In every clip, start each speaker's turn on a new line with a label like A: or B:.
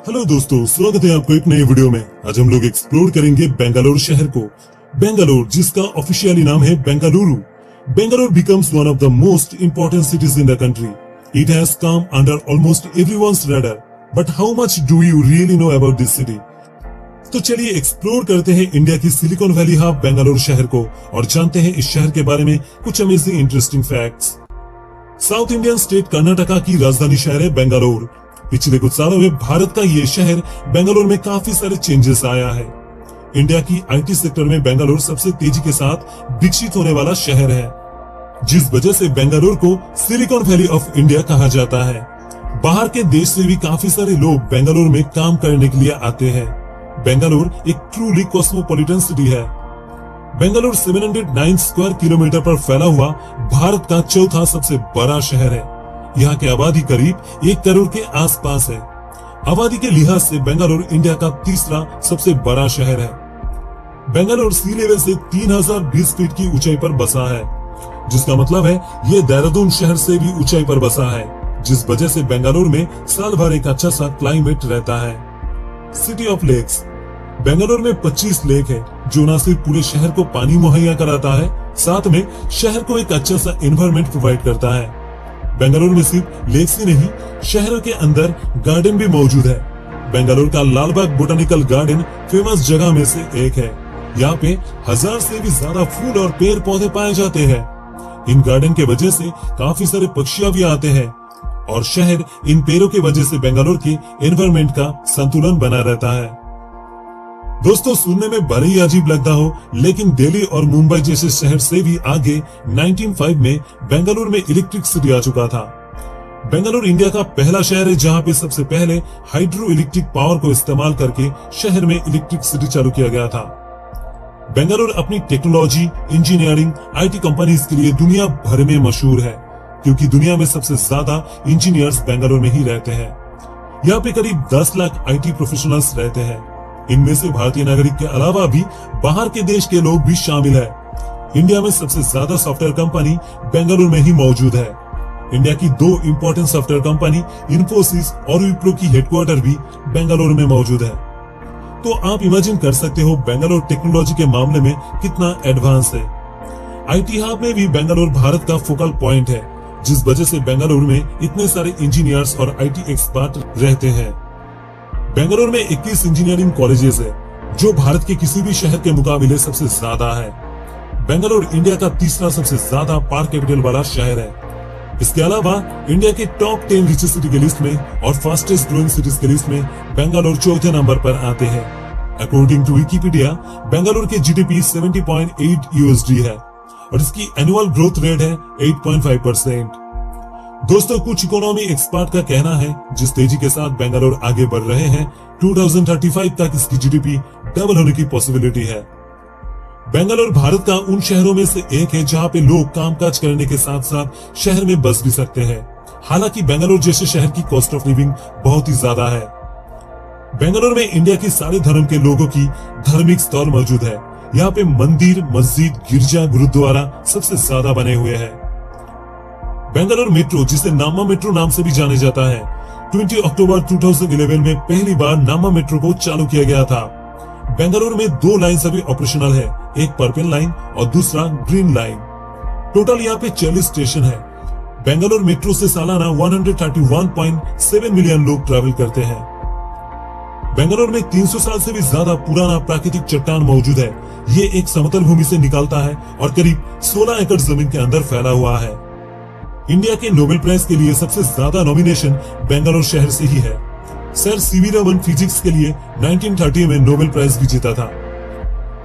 A: Hello दोस्तों, स्वागत है आपको एक नए वीडियो में। आज हम लोग एक्सप्लोर करेंगे बेंगलोर शहर को। बेंगलोर, जिसका ऑफिशियली नाम है Bengaluru. Bangalore becomes one of the most important cities in the country. It has come under almost everyone's radar. But how much do you really know about this city? तो चलिए एक्सप्लोर करते हैं इंडिया की सिलिकॉन वैली हब बेंगलोर शहर को और जानते हैं इस शहर के बारे में कुछ amazing interesting facts. South Indian state Karnataka की राजधानी शहर है बेंगलोर। पिछले कुछ सालों में भारत का ये शहर बेंगलोर में काफी सारे चेंजेस आया है। इंडिया की आईटी सेक्टर में बेंगलोर सबसे तेजी के साथ विकसित होने वाला शहर है, जिस वजह से बेंगलोर को सिलिकॉन वैली ऑफ इंडिया कहा जाता है। बाहर के देश से भी काफी सारे लोग बेंगलोर में काम करने के लिए आते हैं। बेंगलोर एक ट्रूली कॉस्मोपॉलिटन सिटी है। बेंगलोर 709 स्क्वायर किलोमीटर पर फैला हुआ भारत का चौथा सबसे बड़ा शहर है। यहाँ की आबादी करीब 1 करोड़ के आसपास है। आबादी के लिहाज से बेंगलोर इंडिया का तीसरा सबसे बड़ा शहर है। बेंगलोर सी लेवल से 3020 फीट की ऊंचाई पर बसा है, जिसका मतलब है ये देहरादून शहर से भी ऊंचाई पर बसा है, जिस वजह से बेंगलोर में साल भर एक अच्छा सा क्लाइमेट रहता है। सिटी ऑफ लेक्स, बेंगलोर में 25 लेक है, जो न सिर्फ पूरे शहर को पानी मुहैया कराता है, साथ में शहर को एक अच्छा सा एनवायरनमेंट प्रोवाइड करता है। बेंगलोर में सिर्फ लेक्स ही नहीं, शहर के अंदर गार्डन भी मौजूद है। बेंगलोर का लालबाग बोटानिकल गार्डन फेमस जगह में से एक है। यहाँ पे 1000 से भी ज्यादा फूल और पेड़ पौधे पाए जाते हैं। इन गार्डन के वजह से काफी सारे पक्षियां भी आते हैं और शहर इन पेड़ों के वजह से बेंगलोर के एनवायरनमेंट का संतुलन बना रहता है। दोस्तों, सुनने में भले ही अजीब लगता हो, लेकिन दिल्ली और मुंबई जैसे शहर से भी आगे 1905 में बेंगलोर में इलेक्ट्रिक सिटी आ चुका था। बेंगलोर इंडिया का पहला शहर है जहां पे सबसे पहले हाइड्रो इलेक्ट्रिक पावर को इस्तेमाल करके शहर में इलेक्ट्रिक सिटी चालू किया गया था। बेंगलोर अपनी टेक्नोलॉजी, इंजीनियरिंग, आईटी कंपनीज के लिए दुनिया भर में मशहूर है, क्योंकि दुनिया में सबसे ज्यादा इंजीनियर्स बेंगलोर में ही रहते हैं। यहाँ पे करीब 10 लाख आईटी प्रोफेशनल्स रहते हैं। इनमें से भारतीय नागरिक के अलावा भी बाहर के देश के लोग भी शामिल है। इंडिया में सबसे ज्यादा सॉफ्टवेयर कंपनी बेंगलुरु में ही मौजूद है। इंडिया की 2 इंपॉर्टेंट सॉफ्टवेयर कंपनी इन्फोसिस और विप्रो की हेडक्वार्टर भी बेंगलुरु में मौजूद है। तो आप इमेजिन कर सकते हो बेंगलोर टेक्नोलॉजी के मामले में कितना एडवांस है। आईटी हब में भी बेंगलोर भारत का फोकल पॉइंट है, जिस वजह से बेंगलुरु में इतने सारे इंजीनियर्स और आईटी एक्सपर्ट रहते हैं। बेंगलोर में 21 इंजीनियरिंग कॉलेजेस है, जो भारत के किसी भी शहर के मुकाबले सबसे ज्यादा है। बेंगलोर इंडिया का तीसरा सबसे ज्यादा पार्क कैपिटल वाला शहर है। इसके अलावा इंडिया के टॉप 10 रिचेस्ट सिटी के लिस्ट में और फास्टेस्ट ग्रोइंग सिटीज के लिस्ट में बेंगलोर चौथे नंबर पर आते हैं। अकॉर्डिंग टू विकिपीडिया, बेंगलोर के जीडीपी 70.8 USD है और इसकी एनुअल ग्रोथ रेट है 8.5%। दोस्तों, कुछ इकोनॉमी एक्सपर्ट का कहना है जिस तेजी के साथ बेंगलोर आगे बढ़ रहे हैं, 2035 तक इसकी जीडीपी डबल होने की पॉसिबिलिटी है। बेंगलोर भारत का उन शहरों में से एक है जहां पे लोग कामकाज करने के साथ साथ शहर में बस भी सकते हैं। हालांकि बेंगलोर जैसे शहर की कॉस्ट ऑफ लिविंग बहुत ही ज्यादा है। बेंगलोर में इंडिया की सारे धर्म के लोगों की धार्मिक स्थल मौजूद है। यहाँ पे मंदिर, मस्जिद, गिरजा, गुरुद्वारा सबसे ज्यादा बने हुए हैं। बेंगलोर मेट्रो, जिसे नामा मेट्रो नाम से भी जाने जाता है, 20 अक्टूबर 2011 में पहली बार नामा मेट्रो को चालू किया गया था। बेंगलोर में 2 लाइन अभी ऑपरेशनल है, एक पर्पल लाइन और दूसरा ग्रीन लाइन। टोटल यहाँ पे 40 स्टेशन है। बेंगलोर मेट्रो से सालाना 131.7 मिलियन लोग ट्रैवल करते हैं। बेंगलोर में 300 साल से भी ज्यादा पुराना प्राकृतिक चट्टान मौजूद है। ये एक समतल भूमि से निकलता है और करीब 16 एकड़ जमीन के अंदर फैला हुआ है। इंडिया के नोबेल प्राइज के लिए सबसे ज्यादा नॉमिनेशन बेंगलोर शहर से ही है। सर सीवी रमन फिजिक्स के लिए 1930 में नोबेल प्राइज भी जीता था।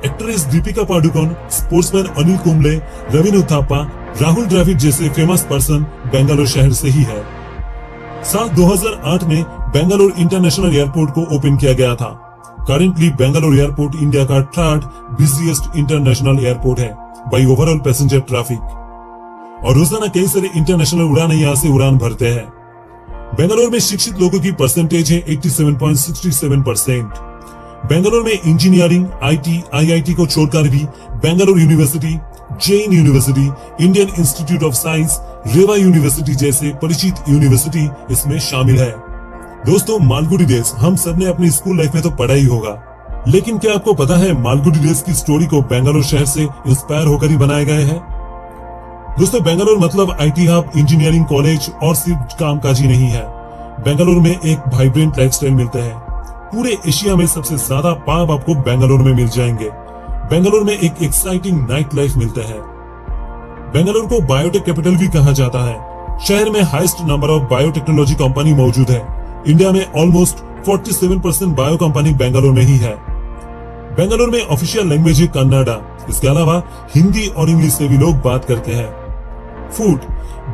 A: एक्ट्रेस दीपिका पादुकोण, स्पोर्ट्समैन अनिल कुंबले, रवीन थापा, राहुल द्रविड़ जैसे फेमस पर्सन बेंगलोर शहर से ही है। साल 2008 में बेंगलोर इंटरनेशनल एयरपोर्ट को ओपन किया गया था। करेंटली बेंगलोर एयरपोर्ट इंडिया का 3rd बिजिएस्ट इंटरनेशनल एयरपोर्ट है बाई ओवरऑल पैसेंजर ट्रैफिक और रोजाना कई सारे इंटरनेशनल उड़ान यहाँ से उड़ान भरते हैं। बेंगलोर में शिक्षित लोगों की परसेंटेज है 87.67%। बेंगलोर में इंजीनियरिंग, आईटी, आईआईटी को छोड़कर भी Bangalore university, Jain university, Indian institute of science, Reva university जैसे परिचित यूनिवर्सिटी इसमें शामिल है। दोस्तों, मालगुडी डेज हम सबने अपनी स्कूल लाइफ में तो पढ़ा ही होगा, लेकिन क्या आपको पता है मालगुडी डेज की स्टोरी को बेंगलोर शहर से इंस्पायर होकर ही बनाए गए हैं। दोस्तों, बेंगलोर मतलब आईटी हब, इंजीनियरिंग कॉलेज और सिर्फ कामकाजी नहीं है। बेंगलोर में एक वाइब्रेंट लाइफस्टाइल मिलता है। पूरे एशिया में सबसे ज्यादा पब आपको बेंगलोर में मिल जाएंगे। बेंगलोर में एक एक्साइटिंग नाइट लाइफ मिलता है। बेंगलोर को बायोटेक कैपिटल भी कहा जाता है। शहर में highest number of biotechnology company मौजूद है। इंडिया में ऑलमोस्ट 47% बायो कंपनी बेंगलोर में ही है। बेंगलोर में ऑफिशियल लैंग्वेज है कन्नड़ा। इसके अलावा हिंदी और इंग्लिश से भी लोग बात करते हैं। फूड,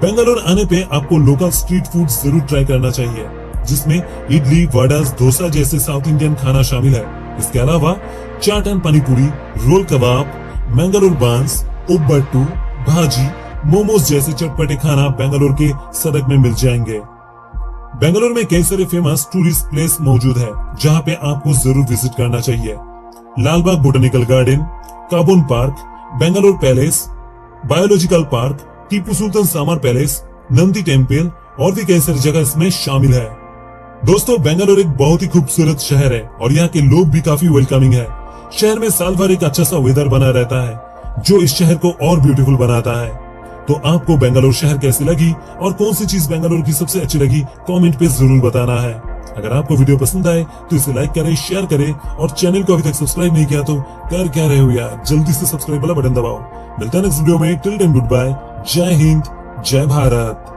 A: बेंगलोर आने पे आपको लोकल स्ट्रीट फूड जरूर ट्राई करना चाहिए, जिसमें इडली, वड़ा, डोसा जैसे साउथ इंडियन खाना शामिल है। इसके अलावा चाट एंड पानीपुरी, रोल कबाब, मैंगलोर बांस, उब्बट्टू, भाजी, मोमोज जैसे चटपटे खाना बेंगलोर के सड़क में मिल जाएंगे। बेंगलोर में कई सारे फेमस टूरिस्ट प्लेस मौजूद है जहां पे आपको जरूर विजिट करना चाहिए। Lalbagh botanical garden, Cubbon park, Bangalore palace, biological park, Tipu Sultan summer palace, Nandi temple और भी कई सारी जगह इसमें शामिल है। दोस्तों, बेंगलोर एक बहुत ही खूबसूरत शहर है और यहाँ के लोग भी काफी वेलकमिंग है। शहर में साल भर एक अच्छा सा वेदर बना रहता है जो इस शहर को और ब्यूटीफुल बनाता है। तो आपको बेंगलोर शहर कैसी लगी और कौन सी चीज बेंगलोर की सबसे अच्छी लगी, कमेंट पे जरूर बताना है। अगर आपको वीडियो पसंद आए तो इसे लाइक करें, शेयर करें और चैनल को अभी तक सब्सक्राइब नहीं किया तो कर क्या रहे हो यार, जल्दी से सब्सक्राइब वाला बटन दबाओ। मिलता है नेक्स्ट वीडियो में। टिल देन गुड बाय, जय हिंद, जय भारत।